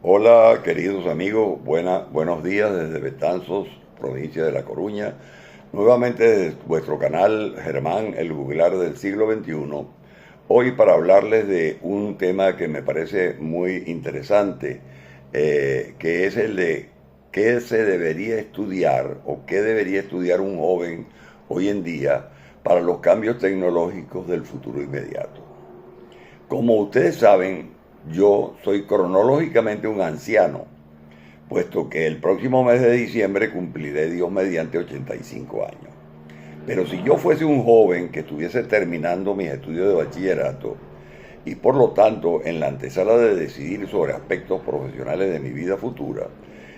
Hola, queridos amigos, buenos días desde Betanzos, provincia de La Coruña. Nuevamente desde vuestro canal Germán, el juglar del siglo XXI. Hoy para hablarles de un tema que me parece muy interesante, que es el de qué se debería estudiar o qué debería estudiar un joven hoy en día para los cambios tecnológicos del futuro inmediato. Como ustedes saben, yo soy cronológicamente un anciano, puesto que el próximo mes de diciembre cumpliré Dios mediante 85 años. Pero si yo fuese un joven que estuviese terminando mis estudios de bachillerato y por lo tanto en la antesala de decidir sobre aspectos profesionales de mi vida futura,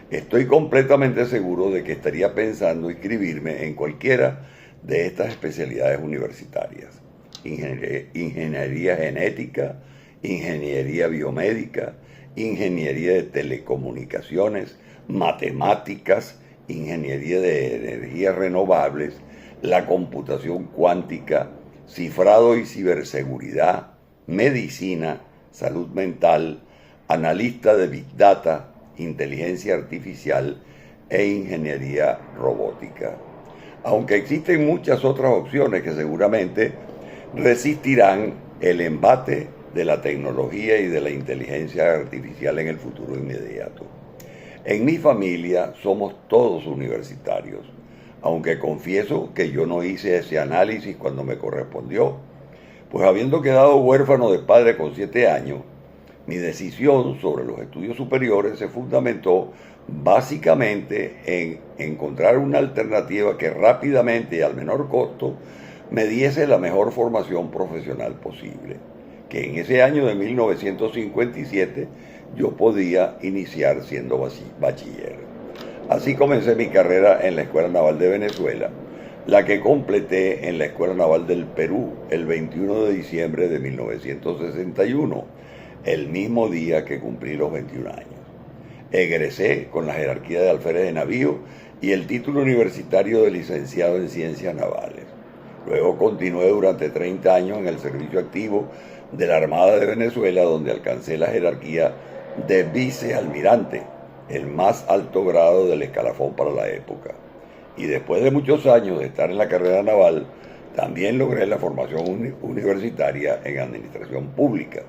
estoy completamente seguro de que estaría pensando inscribirme en cualquiera de estas especialidades universitarias. Ingeniería genética, ingeniería biomédica, ingeniería de telecomunicaciones, matemáticas, ingeniería de energías renovables, la computación cuántica, cifrado y ciberseguridad, medicina, salud mental, analista de Big Data, inteligencia artificial e ingeniería robótica. Aunque existen muchas otras opciones que seguramente resistirán el embate de la tecnología y de la inteligencia artificial en el futuro inmediato. En mi familia somos todos universitarios, aunque confieso que yo no hice ese análisis cuando me correspondió, pues habiendo quedado huérfano de padre con 7 años, mi decisión sobre los estudios superiores se fundamentó básicamente en encontrar una alternativa que rápidamente y al menor costo me diese la mejor formación profesional posible, que en ese año de 1957 yo podía iniciar siendo bachiller. Así comencé mi carrera en la Escuela Naval de Venezuela, la que completé en la Escuela Naval del Perú el 21 de diciembre de 1961, el mismo día que cumplí los 21 años. Egresé con la jerarquía de alférez de navío y el título universitario de licenciado en Ciencias Navales. Luego continué durante 30 años en el servicio activo de la Armada de Venezuela, donde alcancé la jerarquía de vicealmirante, el más alto grado del escalafón para la época. Y después de muchos años de estar en la carrera naval, también logré la formación universitaria en administración pública,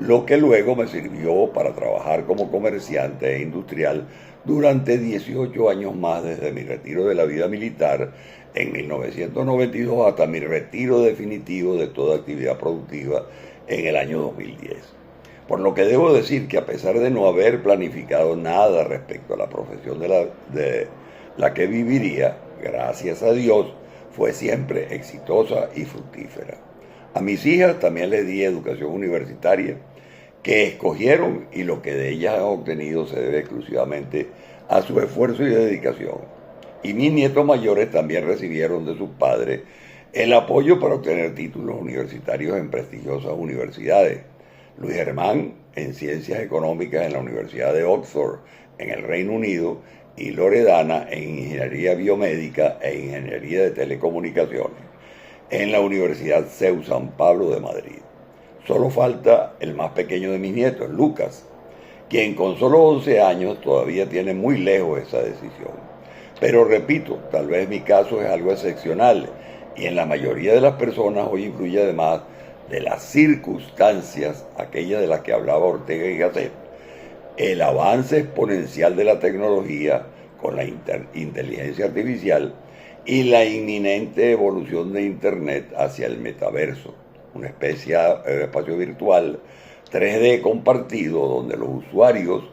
lo que luego me sirvió para trabajar como comerciante e industrial durante 18 años más desde mi retiro de la vida militar en 1992 hasta mi retiro definitivo de toda actividad productiva en el año 2010. Por lo que debo decir que a pesar de no haber planificado nada respecto a la profesión de la que viviría, gracias a Dios, fue siempre exitosa y fructífera. A mis hijas también les di educación universitaria, que escogieron, y lo que de ellas han obtenido se debe exclusivamente a su esfuerzo y dedicación. Y mis nietos mayores también recibieron de sus padres el apoyo para obtener títulos universitarios en prestigiosas universidades. Luis Germán en Ciencias Económicas en la Universidad de Oxford, en el Reino Unido, y Loredana en Ingeniería Biomédica e Ingeniería de Telecomunicaciones, en la Universidad CEU San Pablo de Madrid. Solo falta el más pequeño de mis nietos, Lucas, quien con solo 11 años todavía tiene muy lejos esa decisión. Pero repito, tal vez mi caso es algo excepcional y en la mayoría de las personas hoy influye además de las circunstancias, aquellas de las que hablaba Ortega y Gasset, el avance exponencial de la tecnología con la inteligencia artificial y la inminente evolución de Internet hacia el metaverso, una especie de espacio virtual 3D compartido donde los usuarios,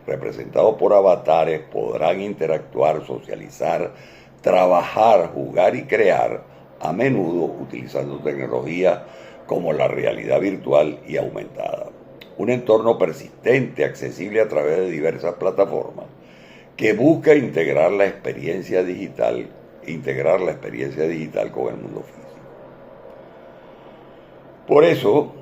representados por avatares, podrán interactuar, socializar, trabajar, jugar y crear, a menudo utilizando tecnología como la realidad virtual y aumentada. Un entorno persistente, accesible a través de diversas plataformas, que busca integrar la experiencia digital con el mundo físico. Por eso,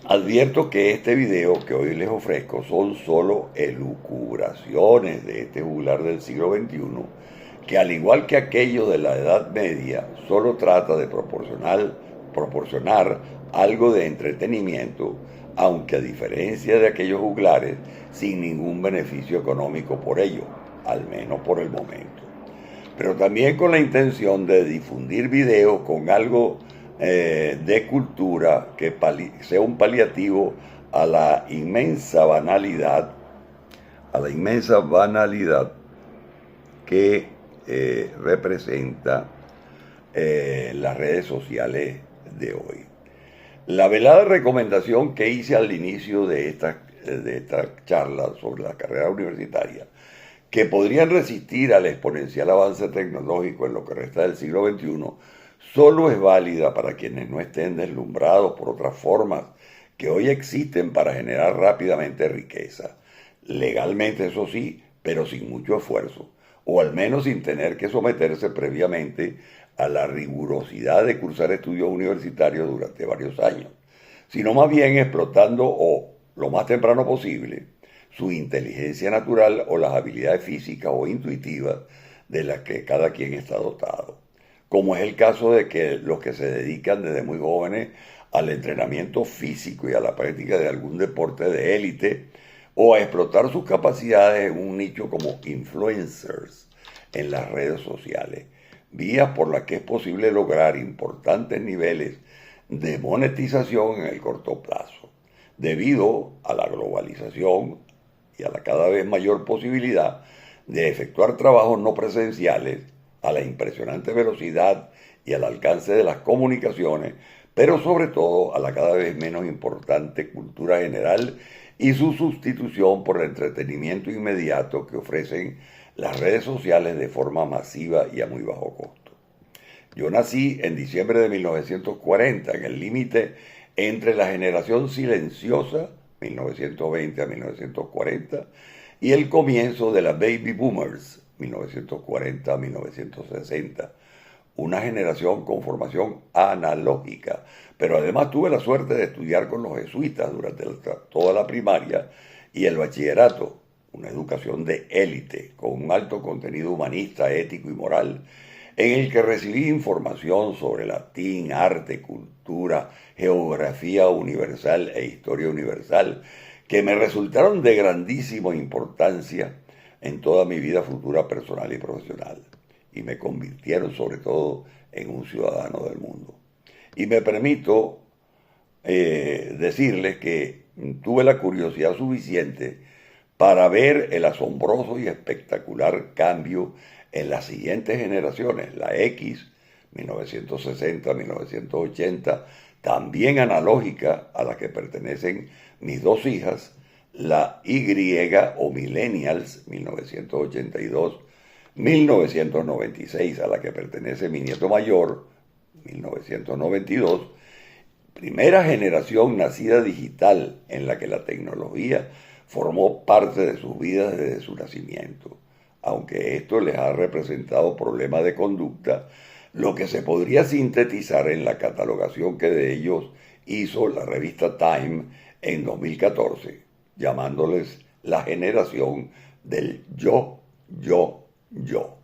advierto que este video que hoy les ofrezco son solo elucubraciones de este juglar del siglo XXI, que al igual que aquellos de la Edad Media, solo trata de proporcionar algo de entretenimiento aunque a diferencia de aquellos juglares, sin ningún beneficio económico por ello, al menos por el momento. Pero también con la intención de difundir videos con algo de cultura que sea un paliativo a la inmensa banalidad, que representa las redes sociales de hoy. La velada recomendación que hice al inicio de esta charla sobre la carrera universitaria, que podrían resistir al exponencial avance tecnológico en lo que resta del siglo XXI, solo es válida para quienes no estén deslumbrados por otras formas que hoy existen para generar rápidamente riqueza. Legalmente, eso sí, pero sin mucho esfuerzo, o al menos sin tener que someterse previamente a la rigurosidad de cursar estudios universitarios durante varios años, sino más bien explotando o lo más temprano posible su inteligencia natural o las habilidades físicas o intuitivas de las que cada quien está dotado, como es el caso de que los que se dedican desde muy jóvenes al entrenamiento físico y a la práctica de algún deporte de élite, o a explotar sus capacidades en un nicho como influencers en las redes sociales, vías por las que es posible lograr importantes niveles de monetización en el corto plazo, debido a la globalización y a la cada vez mayor posibilidad de efectuar trabajos no presenciales a la impresionante velocidad y al alcance de las comunicaciones, pero sobre todo a la cada vez menos importante cultura general y su sustitución por el entretenimiento inmediato que ofrecen las redes sociales de forma masiva y a muy bajo costo. Yo nací en diciembre de 1940, en el límite entre la generación silenciosa, 1920 a 1940, y el comienzo de la Baby Boomers, 1940 a 1960, una generación con formación analógica, pero además tuve la suerte de estudiar con los jesuitas durante toda la primaria y el bachillerato, una educación de élite, con un alto contenido humanista, ético y moral, en el que recibí información sobre latín, arte, cultura, geografía universal e historia universal, que me resultaron de grandísima importancia en toda mi vida futura personal y profesional, y me convirtieron sobre todo en un ciudadano del mundo. Y me permito decirles que tuve la curiosidad suficiente para ver el asombroso y espectacular cambio en las siguientes generaciones, la X, 1960-1980, también analógica a la que pertenecen mis dos hijas, la Y o Millennials, 1982-1996, a la que pertenece mi nieto mayor, 1992, primera generación nacida digital en la que la tecnología formó parte de sus vidas desde su nacimiento, aunque esto les ha representado problemas de conducta, lo que se podría sintetizar en la catalogación que de ellos hizo la revista Time en 2014, llamándoles la generación del yo, yo, yo.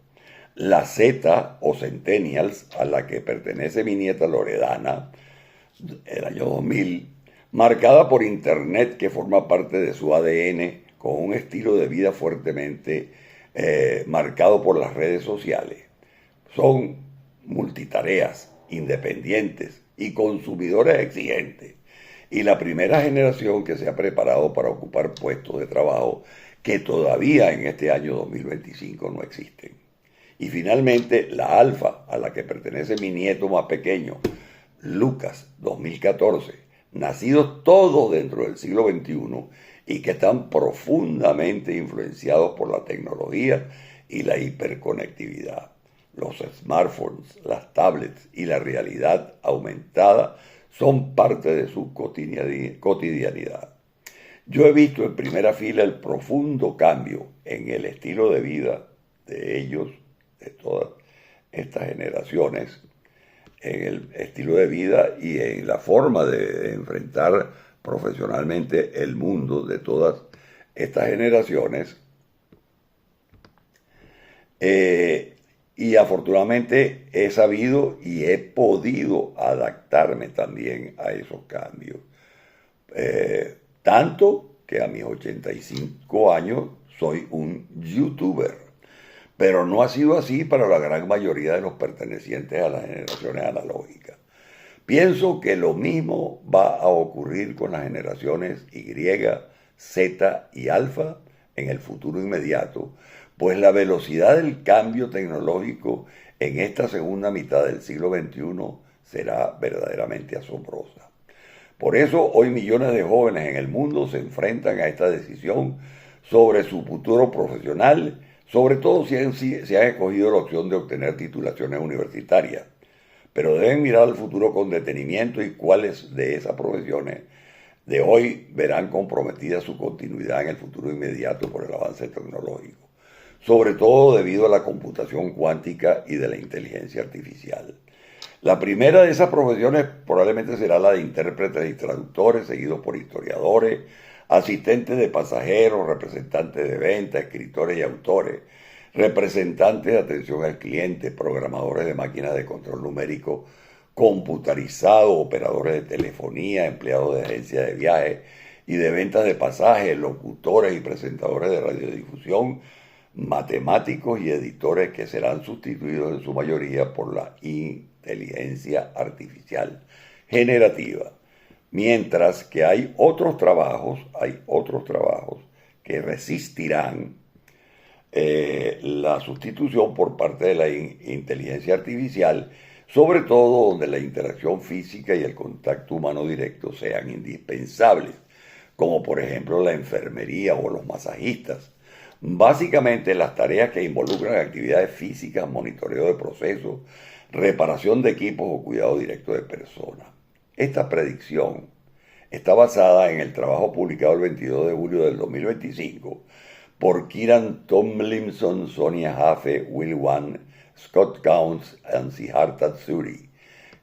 La Z o Centennials, a la que pertenece mi nieta Loredana, el año 2000, marcada por Internet que forma parte de su ADN, con un estilo de vida fuertemente marcado por las redes sociales. Son multitareas, independientes y consumidores exigentes. Y la primera generación que se ha preparado para ocupar puestos de trabajo que todavía en este año 2025 no existen. Y finalmente la alfa, a la que pertenece mi nieto más pequeño, Lucas, 2014, nacidos todos dentro del siglo XXI y que están profundamente influenciados por la tecnología y la hiperconectividad. Los smartphones, las tablets y la realidad aumentada son parte de su cotidianidad. Yo he visto en primera fila el profundo cambio en el estilo de vida de ellos, de todas estas generaciones, en el estilo de vida y en la forma de enfrentar profesionalmente el mundo de todas estas generaciones. Y afortunadamente he sabido y he podido adaptarme también a esos cambios. Tanto que a mis 85 años soy un youtuber. Pero no ha sido así para la gran mayoría de los pertenecientes a las generaciones analógicas. Pienso que lo mismo va a ocurrir con las generaciones Y, Z y alfa en el futuro inmediato, pues la velocidad del cambio tecnológico en esta segunda mitad del siglo XXI será verdaderamente asombrosa. Por eso hoy millones de jóvenes en el mundo se enfrentan a esta decisión sobre su futuro profesional, sobre todo si han escogido la opción de obtener titulaciones universitarias. Pero deben mirar al futuro con detenimiento y cuáles de esas profesiones de hoy verán comprometida su continuidad en el futuro inmediato por el avance tecnológico, sobre todo debido a la computación cuántica y de la inteligencia artificial. La primera de esas profesiones probablemente será la de intérpretes y traductores, seguidos por historiadores, asistentes de pasajeros, representantes de venta, escritores y autores, representantes de atención al cliente, programadores de máquinas de control numérico computarizado, operadores de telefonía, empleados de agencias de viajes y de ventas de pasajes, locutores y presentadores de radiodifusión, matemáticos y editores que serán sustituidos en su mayoría por la inteligencia artificial generativa. Mientras que hay otros trabajos que resistirán la sustitución por parte de la inteligencia artificial, sobre todo donde la interacción física y el contacto humano directo sean indispensables, como por ejemplo la enfermería o los masajistas. Básicamente las tareas que involucran actividades físicas, monitoreo de procesos, reparación de equipos o cuidado directo de personas. Esta predicción está basada en el trabajo publicado el 22 de julio del 2025 por Kieran Tomlinson, Sonia Jaffe, Will Wan, Scott Counts y Siddhartha Suri.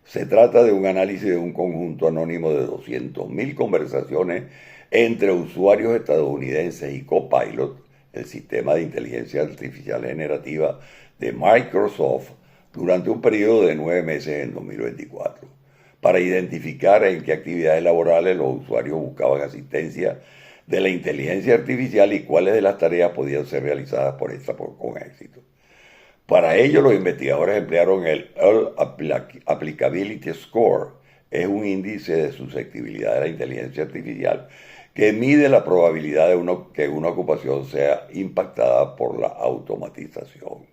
Se trata de un análisis de un conjunto anónimo de 200.000 conversaciones entre usuarios estadounidenses y Copilot, el sistema de inteligencia artificial generativa de Microsoft, durante un periodo de 9 meses en 2024, para identificar en qué actividades laborales los usuarios buscaban asistencia de la inteligencia artificial y cuáles de las tareas podían ser realizadas por esta con éxito. Para ello, los investigadores emplearon el Earl Applicability Score, es un índice de susceptibilidad de la inteligencia artificial que mide la probabilidad de que una ocupación sea impactada por la automatización.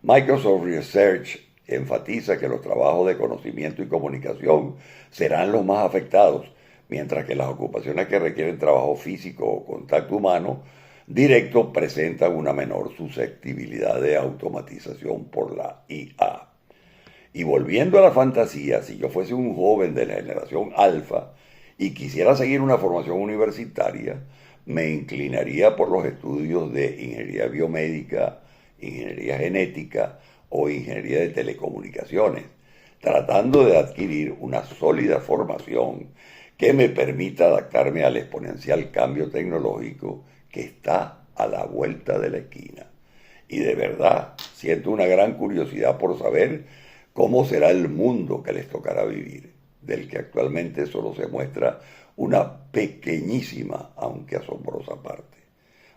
Microsoft Research enfatiza que los trabajos de conocimiento y comunicación serán los más afectados, mientras que las ocupaciones que requieren trabajo físico o contacto humano directo presentan una menor susceptibilidad de automatización por la IA. Y volviendo a la fantasía, si yo fuese un joven de la generación alfa y quisiera seguir una formación universitaria, me inclinaría por los estudios de ingeniería biomédica, ingeniería genética o ingeniería de telecomunicaciones, tratando de adquirir una sólida formación que me permita adaptarme al exponencial cambio tecnológico que está a la vuelta de la esquina. Y de verdad siento una gran curiosidad por saber cómo será el mundo que les tocará vivir, del que actualmente solo se muestra una pequeñísima, aunque asombrosa parte.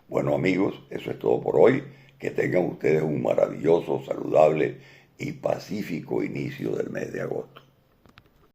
Bueno amigos, eso es todo por hoy. Que tengan ustedes un maravilloso, saludable y pacífico inicio del mes de agosto.